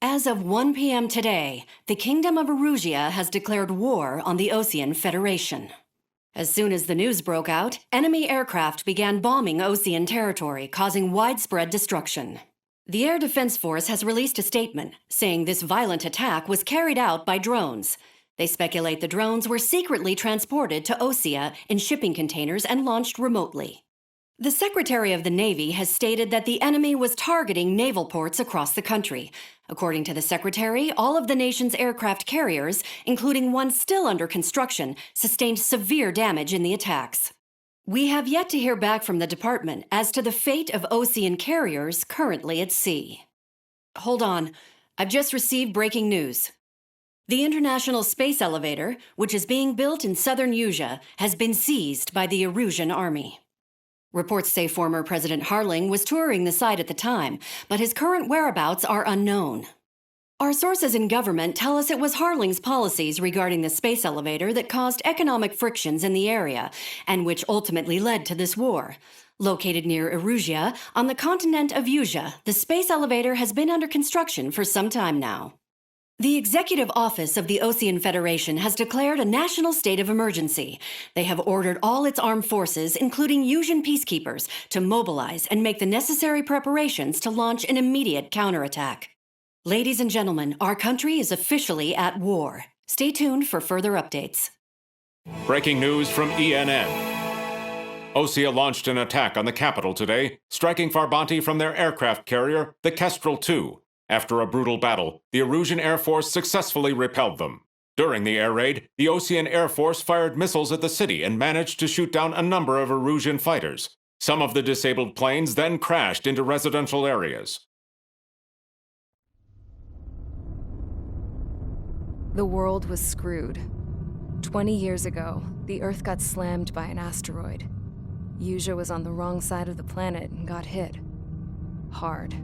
As of 1 p.m. today, the Kingdom of Erusia has declared war on the Osean Federation. As soon as the news broke out, enemy aircraft began bombing Osean territory, causing widespread destruction. The Air Defense Force has released a statement saying this violent attack was carried out by drones. They speculate the drones were secretly transported to Osea in shipping containers and launched remotely. The Secretary of the Navy has stated that the enemy was targeting naval ports across the country. According to the Secretary, all of the nation's aircraft carriers, including one still under construction, sustained severe damage in the attacks. We have yet to hear back from the department as to the fate of Osean carriers currently at sea. Hold on, I've just received breaking news. The International Space Elevator, which is being built in southern Erusia, has been seized by the Erusian army. Reports say former President Harling was touring the site at the time, but his current whereabouts are unknown. Our sources in government tell us it was Harling's policies regarding the space elevator that caused economic frictions in the area, and which ultimately led to this war. Located near Erusia, on the continent of Erusia, the space elevator has been under construction for some time now. The Executive Office of the Osean Federation has declared a national state of emergency. They have ordered all its armed forces, including Erusian peacekeepers, to mobilize and make the necessary preparations to launch an immediate counterattack. Ladies and gentlemen, our country is officially at war. Stay tuned for further updates. Breaking news from ENN. Osea launched an attack on the capital today, striking Farbanti from their aircraft carrier, the Kestrel II. After a brutal battle, the Erusian Air Force successfully repelled them. During the air raid, the Osean Air Force fired missiles at the city and managed to shoot down a number of Erusian fighters. Some of the disabled planes then crashed into residential areas. The world was screwed. 20 years ago, the Earth got slammed by an asteroid. Erusia was on the wrong side of the planet and got hit. Hard.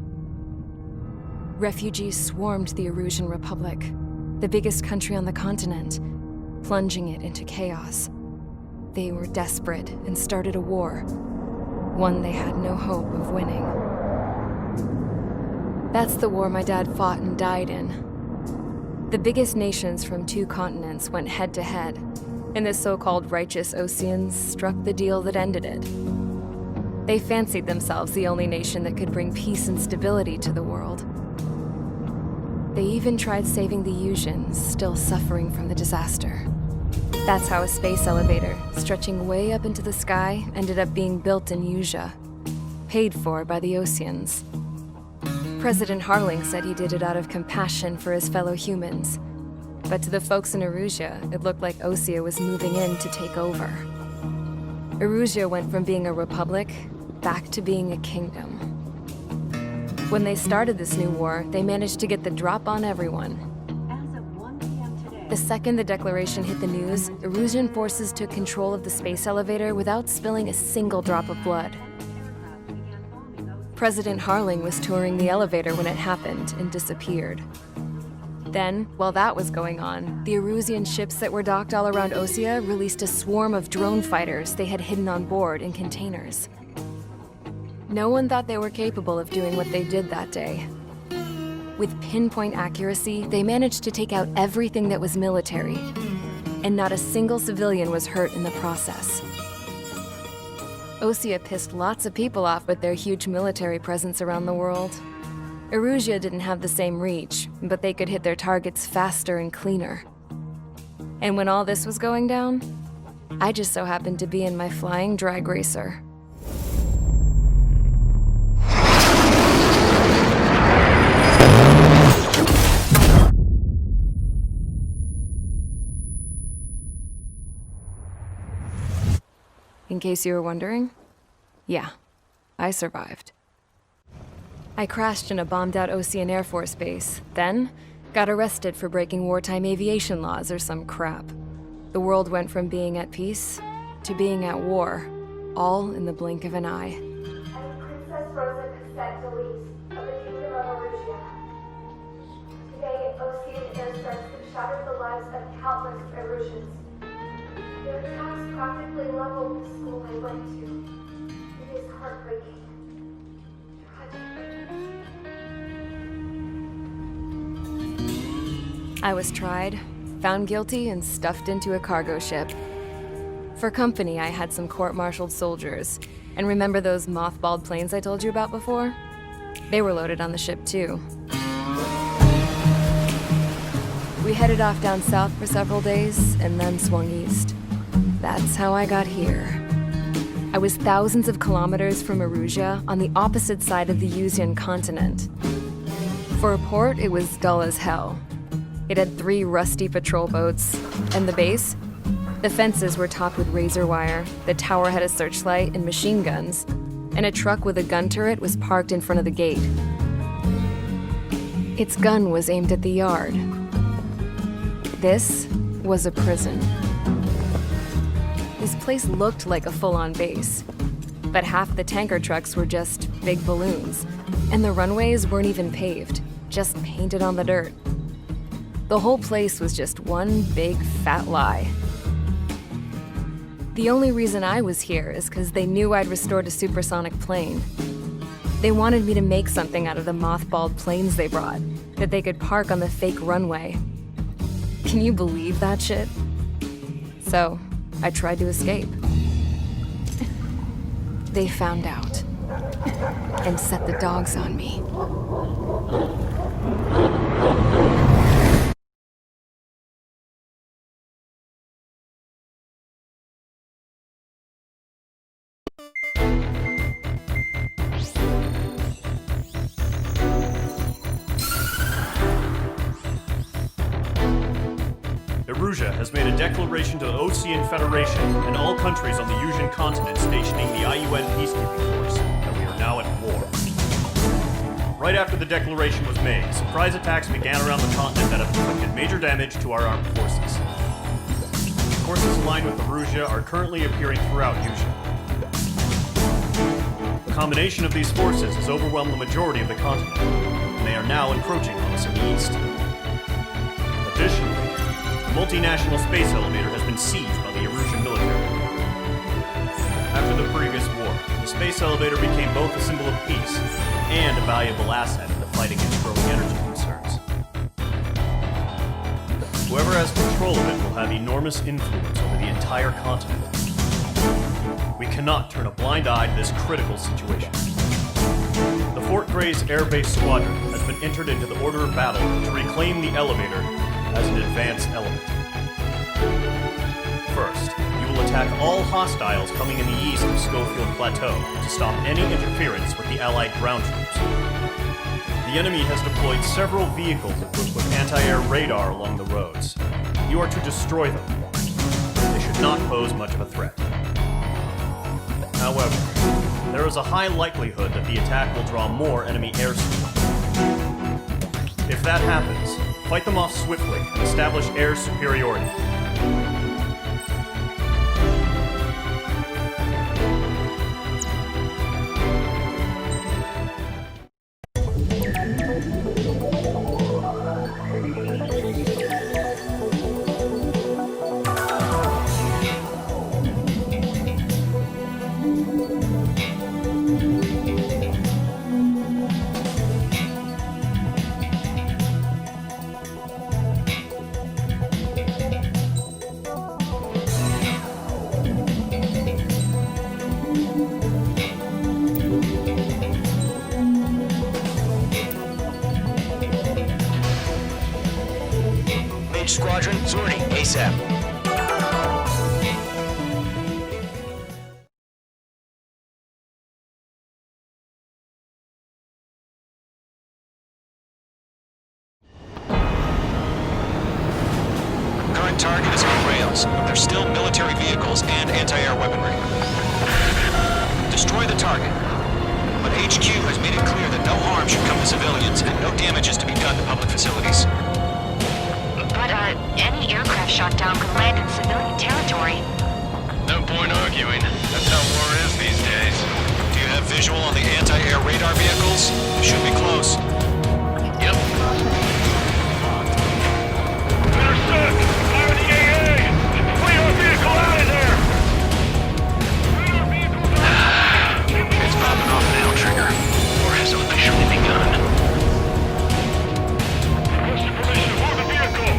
Refugees swarmed the Erusian Republic, the biggest country on the continent, plunging it into chaos. They were desperate and started a war, one they had no hope of winning. That's the war my dad fought and died in. The biggest nations from 2 continents went head-to-head, and the so-called righteous Oseans struck the deal that ended it. They fancied themselves the only nation that could bring peace and stability to the world. They even tried saving the Erusians, still suffering from the disaster. That's how a space elevator, stretching way up into the sky, ended up being built in Erusia, paid for by the Oseans. President Harling said he did it out of compassion for his fellow humans. But to the folks in Erusia, it looked like Osea was moving in to take over. Erusia went from being a republic back to being a kingdom. When they started this new war, they managed to get the drop on everyone. As of 1 p.m. today, The second the declaration hit the news, Erusian forces took control of the space elevator without spilling a single drop of blood. President Harling was touring the elevator when it happened and disappeared. Then, while that was going on, the Erusian ships that were docked all around Osea released a swarm of drone fighters they had hidden on board in containers. No one thought they were capable of doing what they did that day. With pinpoint accuracy, they managed to take out everything that was military, and not a single civilian was hurt in the process. Osea pissed lots of people off with their huge military presence around the world. Erusia didn't have the same reach, but they could hit their targets faster and cleaner. And when all this was going down, I just so happened to be in my flying drag racer. In case you were wondering, yeah, I survived. I crashed in a bombed-out Osean Air Force base, then got arrested for breaking wartime aviation laws or some crap. The world went from being at peace to being at war, all in the blink of an eye. I'm Princess Rosa Cassette Delise of the Kingdom of Erusia. Today, Osean airstrikes have shattered the lives of countless Erusians. Their attacks practically leveled the school I went to. It is heartbreaking. Tragic. I was tried, found guilty, and stuffed into a cargo ship. For company, I had some court-martialed soldiers. And remember those mothballed planes I told you about before? They were loaded on the ship, too. We headed off down south for several days, and then swung east. That's how I got here. I was thousands of kilometers from Erusia, on the opposite side of the Yuzian continent. For a port, it was dull as hell. It had 3 rusty patrol boats, and the base? The fences were topped with razor wire, the tower had a searchlight and machine guns, and a truck with a gun turret was parked in front of the gate. Its gun was aimed at the yard. This was a prison. This place looked like a full-on base, but half the tanker trucks were just big balloons, and the runways weren't even paved, just painted on the dirt. The whole place was just one big fat lie. The only reason I was here is because they knew I'd restored a supersonic plane. They wanted me to make something out of the mothballed planes they brought, that they could park on the fake runway. Can you believe that shit? So, I tried to escape. They found out, and set the dogs on me. Erusia has made a declaration to the Ocean Federation and all countries on the Yuzian continent stationing the IUN peacekeeping force that we are now at war. Right after the declaration was made, surprise attacks began around the continent that have inflicted major damage to our armed forces. Forces aligned with Erusia are currently appearing throughout Yusia. The combination of these forces has overwhelmed the majority of the continent, and they are now encroaching on us in the east. Additionally, the multinational space elevator has been seized by the Erusian military. After the previous war, the space elevator became both a symbol of peace and a valuable asset in the fight against growing energy concerns. Whoever has control of it will have enormous influence over the entire continent. We cannot turn a blind eye to this critical situation. The Fort Gray's Air Base Squadron has been entered into the order of battle to reclaim the elevator as an advanced element. First, you will attack all hostiles coming in the east of Schofield Plateau to stop any interference with the Allied ground troops. The enemy has deployed several vehicles equipped with anti-air radar along the roads. You are to destroy them. They should not pose much of a threat. However, there is a high likelihood that the attack will draw more enemy air support. If that happens, fight them off swiftly and establish air superiority. Squadron, Zordi, ASAP. Current target is on rails, but there's still military vehicles and anti-air weaponry. Destroy the target. But HQ has made it clear that no harm should come to civilians and no damage is to be done to public facilities. But, any aircraft shot down could land in civilian territory. No point arguing. That's how war is these days. Do you have visual on the anti-air radar vehicles? They should be close. Yep. Understood! Fire the AA! Clear our vehicle out of there! It's popping off now, Trigger. War has officially begun. Requesting permission to move the vehicle!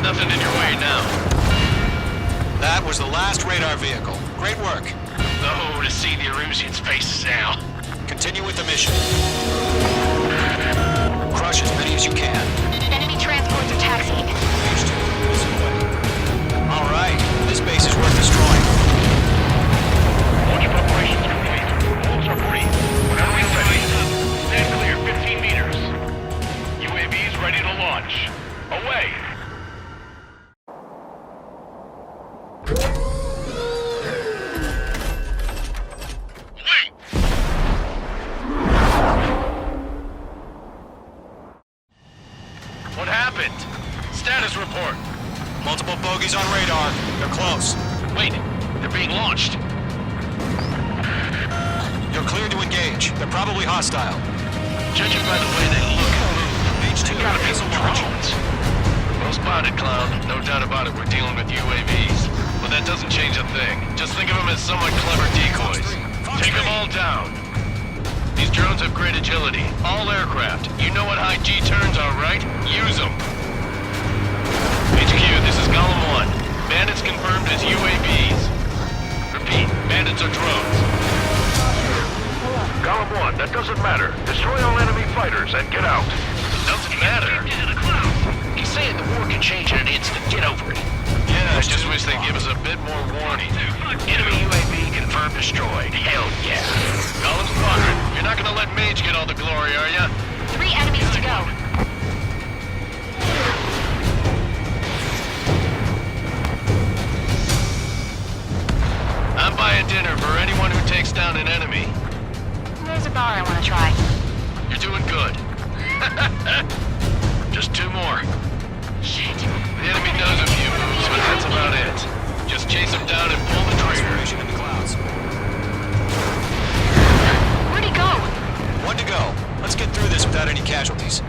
Nothing in your way now. That was the last radar vehicle. Great work. Oh, to see the Erusians' faces now. Continue with the mission. Crush as many as you can. Enemy transports are taxiing. All right, this base is worth destroying. Launch preparations complete. Rules are brief. Whenever we ready, stand clear 15 meters. UAVs ready to launch. Away. Wait. What happened? Status report. Multiple bogies on radar. They're close. Wait, they're being launched. You're cleared to engage. They're probably hostile. Judging by the way they look and move, H2 they gotta be some drones. Well spotted, clown. No doubt about it, we're dealing with UAVs. But that doesn't change a thing. Just think of them as somewhat clever decoys. Take them all down. These drones have great agility. All aircraft. You know what high G turns are, right? Use them. HQ, this is Column 1. Bandits confirmed as UAVs. Repeat, bandits are drones. Column 1, that doesn't matter. Destroy all enemy fighters and get out. Doesn't matter. He's saying the war can change in an instant. Get over it. Yeah, I just wish they'd give us a bit more warning. Enemy UAV confirmed destroyed. Hell yeah. Column Squadron, you're not gonna let Mage get all the glory, are ya? 3 enemies to go. I'm buying dinner for anyone who takes down an enemy. There's a bar I want to try. You're doing good. Just 2 more. Shit. The enemy knows a few moves, but that's about it. Just chase him down and pull the trigger. In the clouds. Where'd he go? 1 to go. Let's get through this without any casualties.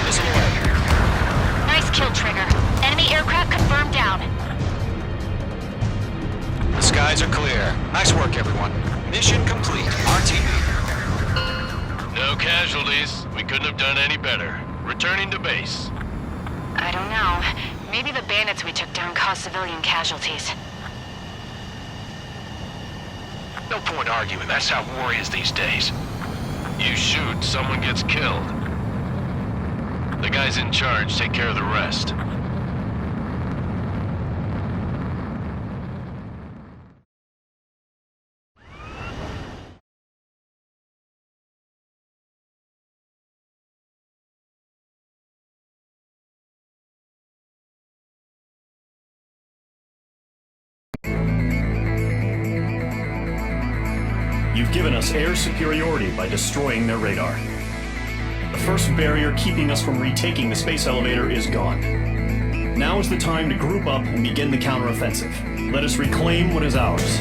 Missile away. Nice kill, Trigger. Enemy aircraft confirmed down. The skies are clear. Nice work, everyone. Mission complete. RTB. No casualties. We couldn't have done any better. Returning to base. I don't know. Maybe the bandits we took down caused civilian casualties. No point arguing. That's how war is these days. You shoot, someone gets killed. The guys in charge take care of the rest. You've given us air superiority by destroying their radar. The first barrier keeping us from retaking the space elevator is gone. Now is the time to group up and begin the counteroffensive. Let us reclaim what is ours.